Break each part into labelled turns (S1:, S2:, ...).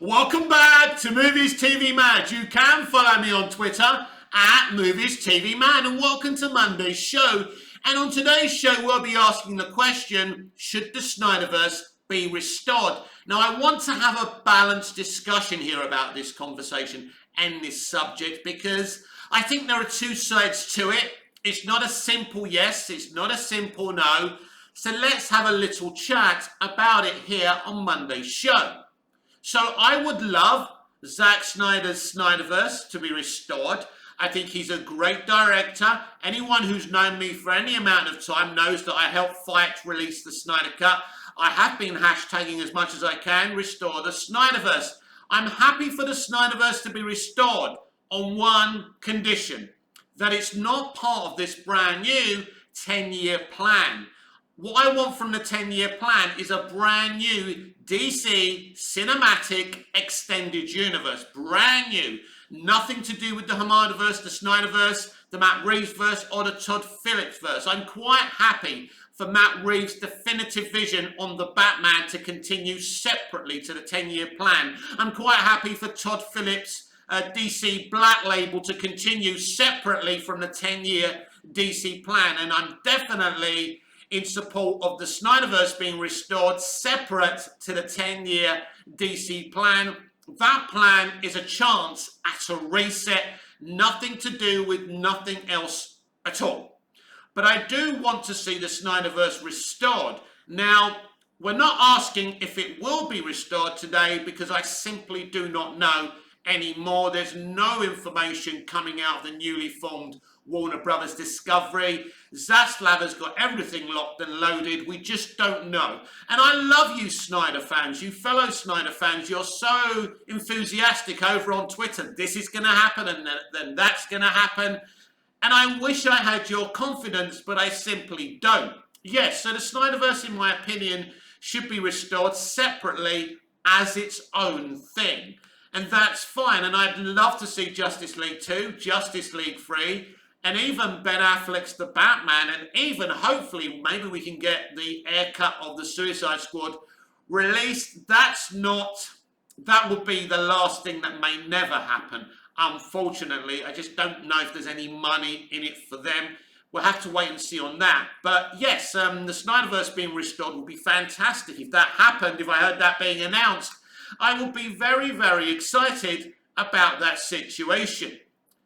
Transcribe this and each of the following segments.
S1: Welcome back to Movies TV Mad. You can follow me on Twitter at Movies TV Mad, and welcome to Monday's show. And on today's show, we'll be asking the question, should the Snyderverse be restored? Now, I want to have a balanced discussion here about this conversation and this subject because I think there are two sides to it. It's not a simple yes, it's not a simple no. So let's have a little chat about it here on Monday's show. So I would love Zack Snyder's Snyderverse to be restored. I think he's a great director. Anyone who's known me for any amount of time knows that I helped fight to release the Snyder Cut. I have been hashtagging as much as I can, restore the Snyderverse. I'm happy for the Snyderverse to be restored on one condition, that it's not part of this brand new 10-year plan. What I want from the 10-year plan is a brand new DC cinematic extended universe. Brand new. Nothing to do with the Hamadaverse, the Snyderverse, the Matt Reeves verse, or the Todd Phillips verse. I'm quite happy for Matt Reeves' definitive vision on the Batman to continue separately to the 10-year plan. I'm quite happy for Todd Phillips' DC Black Label to continue separately from the 10-year DC plan. And I'm definitely in support of the Snyderverse being restored separate to the 10-year DC plan. That plan is a chance at a reset, nothing to do with nothing else at all. But I do want to see the Snyderverse restored. Now, we're not asking if it will be restored today because I simply do not know anymore. There's no information coming out of the newly formed Warner Brothers Discovery. Zaslav has got everything locked and loaded. We just don't know. And I love you Snyder fans, you fellow Snyder fans. You're so enthusiastic over on Twitter. This is going to happen and then that's going to happen. And I wish I had your confidence, but I simply don't. Yes, so the Snyderverse, in my opinion, should be restored separately as its own thing. And that's fine. And I'd love to see Justice League 2, Justice League 3, and even Ben Affleck's The Batman, and even hopefully maybe we can get the haircut of the Suicide Squad released. That would be the last thing that may never happen. Unfortunately, I just don't know if there's any money in it for them. We'll have to wait and see on that. But yes, the Snyderverse being restored would be fantastic. If that happened, if I heard that being announced, I would be very, very excited about that situation.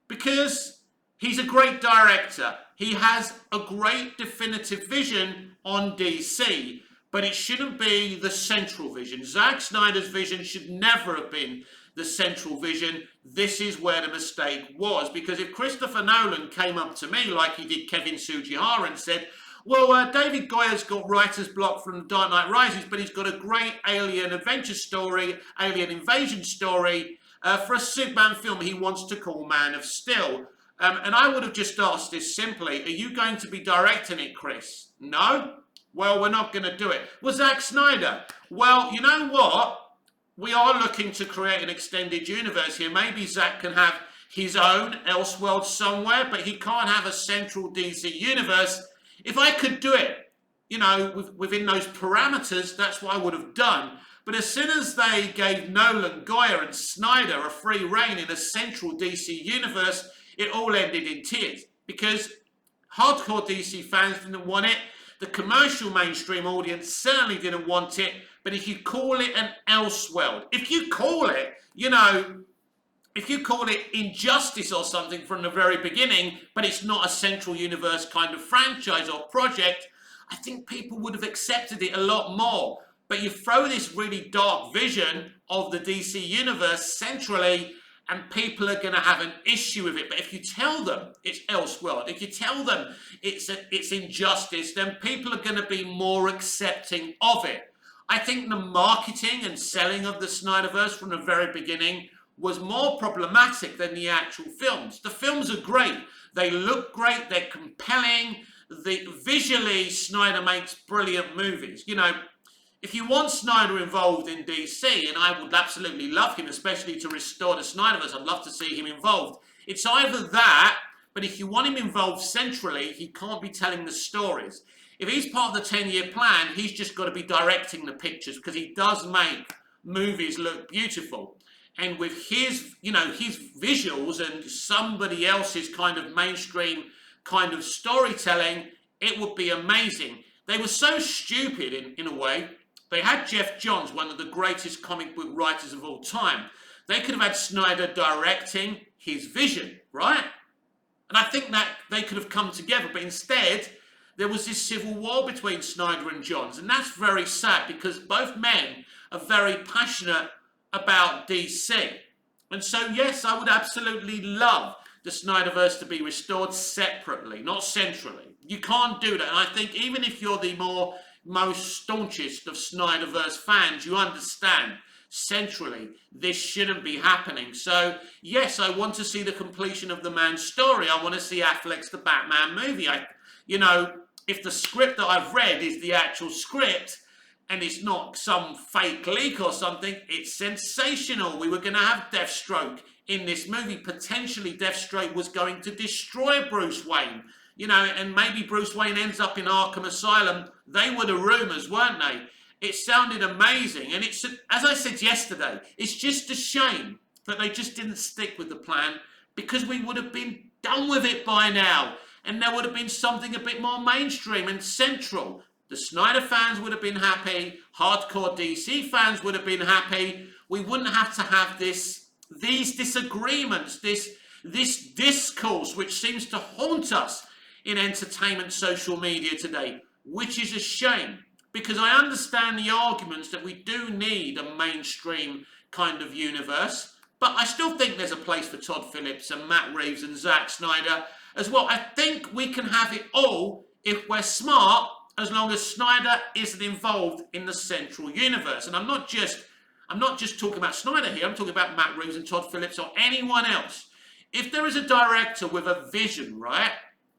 S1: Because he's a great director. He has a great definitive vision on DC, but it shouldn't be the central vision. Zack Snyder's vision should never have been the central vision. This is where the mistake was, because if Christopher Nolan came up to me like he did Kevin Sujihara and said, well, David Goya's got writer's block from Dark Knight Rises, but he's got a great alien adventure story, alien invasion story for a Superman film he wants to call Man of Steel. And I would have just asked this simply, are you going to be directing it, Chris? No? Well, we're not going to do it. Well, Zack Snyder, well, you know what? We are looking to create an extended universe here. Maybe Zack can have his own Elseworld somewhere, but he can't have a central DC universe. If I could do it, you know, within those parameters, that's what I would have done. But as soon as they gave Nolan, Goya and Snyder a free rein in a central DC universe, it all ended in tears because hardcore DC fans didn't want it. The commercial mainstream audience certainly didn't want it. But if you call it an Elseworld, if you call it, you know, if you call it Injustice or something from the very beginning, but it's not a central universe kind of franchise or project, I think people would have accepted it a lot more. But you throw this really dark vision of the DC universe centrally, and people are going to have an issue with it. But if you tell them it's Elseworld, if you tell them it's Injustice, then people are going to be more accepting of it. I think the marketing and selling of the Snyderverse from the very beginning was more problematic than the actual films. The films are great. They look great. They're compelling. Visually, Snyder makes brilliant movies. You know, if you want Snyder involved in DC, and I would absolutely love him, especially to restore the Snyderverse, I'd love to see him involved. It's either that, but if you want him involved centrally, he can't be telling the stories. If he's part of the 10-year plan, he's just got to be directing the pictures because he does make movies look beautiful. And with his, his visuals and somebody else's kind of mainstream kind of storytelling, it would be amazing. They were so stupid in a way. They had Jeff Johns, one of the greatest comic book writers of all time. They could have had Snyder directing his vision, right? And I think that they could have come together, but instead there was this civil war between Snyder and Johns, and that's very sad because both men are very passionate about DC. And so yes, I would absolutely love the Snyderverse to be restored separately, not centrally. You can't do that. And I think even if you're the most staunchest of Snyderverse fans, you understand centrally this shouldn't be happening. So yes, I want to see the completion of the man's story. I want to see Affleck's The Batman movie. If the script that I've read is the actual script and it's not some fake leak or something, it's sensational. We were going to have Deathstroke in this movie. Potentially Deathstroke was going to destroy Bruce Wayne, and maybe Bruce Wayne ends up in Arkham Asylum. They were the rumours, weren't they? It sounded amazing, and it's, as I said yesterday, it's just a shame that they just didn't stick with the plan, because we would have been done with it by now, and there would have been something a bit more mainstream and central. The Snyder fans would have been happy, hardcore DC fans would have been happy. We wouldn't have to have these disagreements, this discourse which seems to haunt us in entertainment social media today, which is a shame. Because I understand the arguments that we do need a mainstream kind of universe, but I still think there's a place for Todd Phillips and Matt Reeves and Zack Snyder as well. I think we can have it all if we're smart, as long as Snyder isn't involved in the central universe. And I'm not just talking about Snyder here, I'm talking about Matt Reeves and Todd Phillips or anyone else. If there is a director with a vision, right,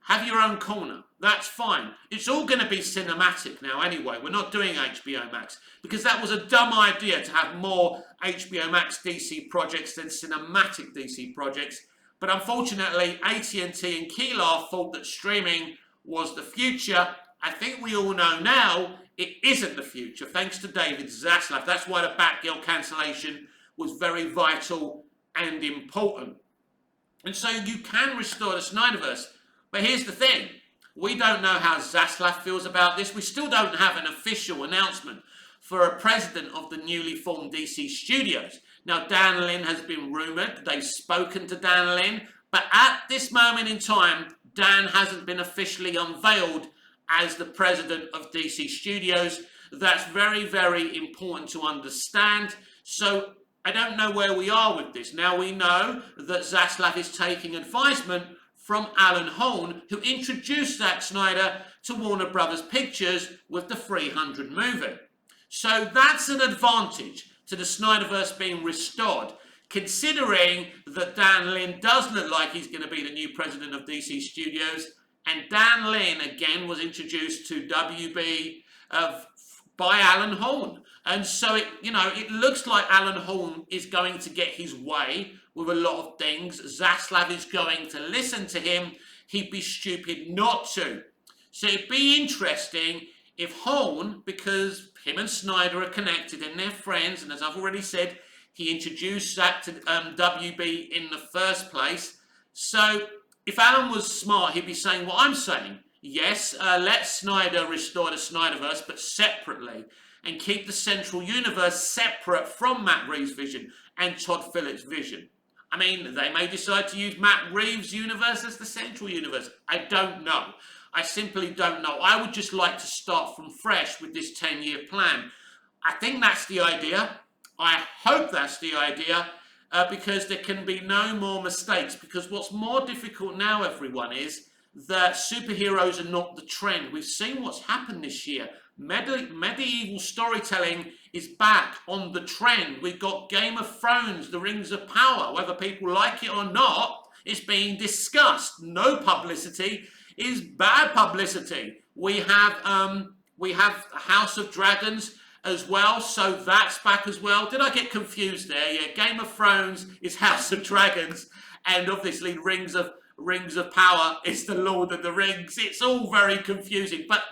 S1: have your own corner. That's fine. It's all going to be cinematic now anyway. We're not doing HBO Max because that was a dumb idea to have more HBO Max DC projects than cinematic DC projects. But unfortunately, AT&T and Keelar thought that streaming was the future. I think we all know now it isn't the future, thanks to David Zaslav. That's why the Batgirl cancellation was very vital and important. And so you can restore the Snyderverse. But here's the thing. We don't know how Zaslav feels about this. We still don't have an official announcement for a president of the newly formed DC Studios. Now, Dan Lin has been rumoured. They've spoken to Dan Lin. But at this moment in time, Dan hasn't been officially unveiled as the president of DC Studios. That's very, very important to understand. So I don't know where we are with this. Now we know that Zaslav is taking advisement from Alan Horn, who introduced Zack Snyder to Warner Brothers Pictures with the 300 movie. So that's an advantage to the Snyderverse being restored, considering that Dan Lin does look like he's going to be the new president of DC Studios. And Dan Lin, again, was introduced to WB by Alan Horn. And so, it looks like Alan Horn is going to get his way with a lot of things. Zaslav is going to listen to him. He'd be stupid not to. So it'd be interesting if Horn, because him and Snyder are connected and they're friends, and as I've already said, he introduced Zack to WB in the first place. So if Alan was smart, he'd be saying what I'm saying. Yes, let Snyder restore the Snyderverse, but separately, and keep the central universe separate from Matt Reeves' vision and Todd Phillips' vision. I mean, they may decide to use Matt Reeves' universe as the central universe. I don't know. I simply don't know. I would just like to start from fresh with this 10-year plan. I think that's the idea. I hope that's the idea, because there can be no more mistakes. Because what's more difficult now, everyone, is that superheroes are not the trend. We've seen what's happened this year. Medieval storytelling is back on the trend. We've got Game of Thrones, The Rings of Power. Whether people like it or not, it's being discussed. No publicity is bad publicity. We have House of Dragons as well, so that's back as well. Did I get confused there? Yeah, Game of Thrones is House of Dragons, and obviously Rings of Power is the Lord of the Rings. It's all very confusing, but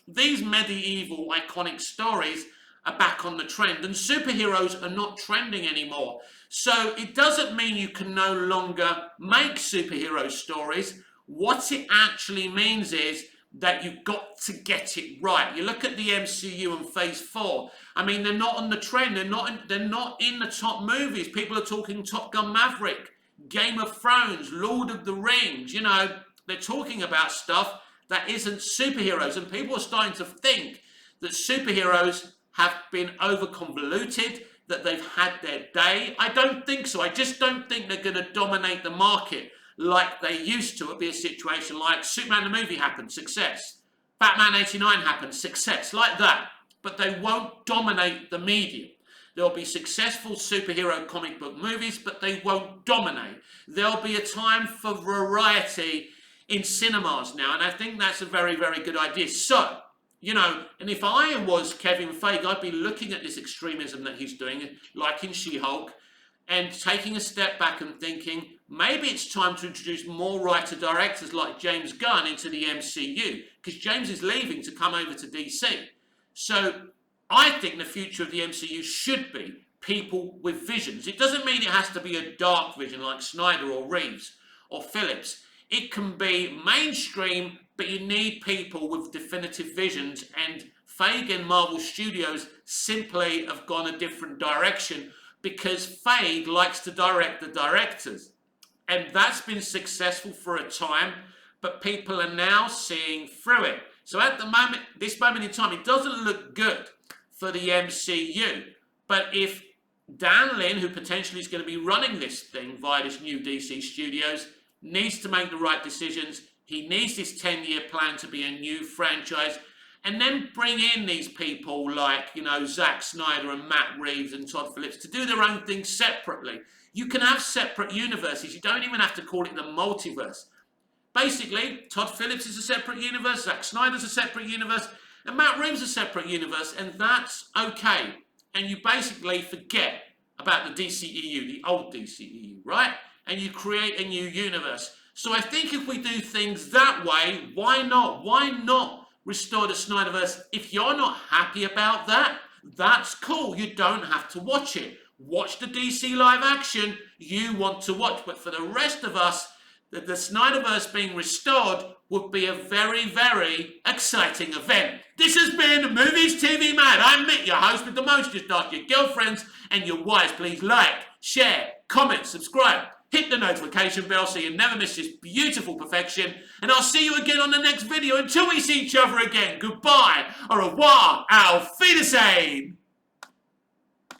S1: these medieval iconic stories are back on the trend, and superheroes are not trending anymore. So it doesn't mean you can no longer make superhero stories. What it actually means is that you've got to get it right. You look at the MCU and Phase 4. I mean, they're not on the trend. They're not in the top movies. People are talking Top Gun Maverick, Game of Thrones, Lord of the Rings. You know, they're talking about stuff that isn't superheroes. And people are starting to think that superheroes have been over-convoluted, that they've had their day. I don't think so. I just don't think they're going to dominate the market like they used to. It'd be a situation like Superman the movie happened, success. Batman 89 happened, success, like that. But they won't dominate the medium. There'll be successful superhero comic book movies, but they won't dominate. There'll be a time for variety in cinemas now, and I think that's a very, very good idea. So, you know, and if I was Kevin Feige, I'd be looking at this extremism that he's doing, like in She-Hulk, and taking a step back and thinking, maybe it's time to introduce more writer-directors like James Gunn into the MCU, because James is leaving to come over to DC. So I think the future of the MCU should be people with visions. It doesn't mean it has to be a dark vision like Snyder or Reeves or Phillips. It can be mainstream, but you need people with definitive visions, and Feige and Marvel Studios simply have gone a different direction because Feige likes to direct the directors. And that's been successful for a time, but people are now seeing through it. So at the moment, this moment in time, it doesn't look good for the MCU. But if Dan Lin, who potentially is going to be running this thing via this new DC Studios, needs to make the right decisions, he needs this 10-year plan to be a new franchise, and then bring in these people like, you know, Zack Snyder and Matt Reeves and Todd Phillips to do their own thing separately. You can have separate universes. You don't even have to call it the multiverse. Basically, Todd Phillips is a separate universe, Zack Snyder's a separate universe, and Matt Reeves is a separate universe, and that's okay. And you basically forget about the DCEU, the old DCEU, right? And you create a new universe. So I think if we do things that way, why not? Why not restore the Snyderverse? If you're not happy about that, that's cool. You don't have to watch it. Watch the DC live action you want to watch. But for the rest of us, the Snyderverse being restored would be a very, very exciting event. This has been Movies TV Mad. I'm Mick, your host with the most. Just ask your girlfriends and your wives. Please like, share, comment, subscribe. Hit the notification bell so you never miss this beautiful perfection. And I'll see you again on the next video. Until we see each other again, goodbye, au revoir, auf Wiedersehen.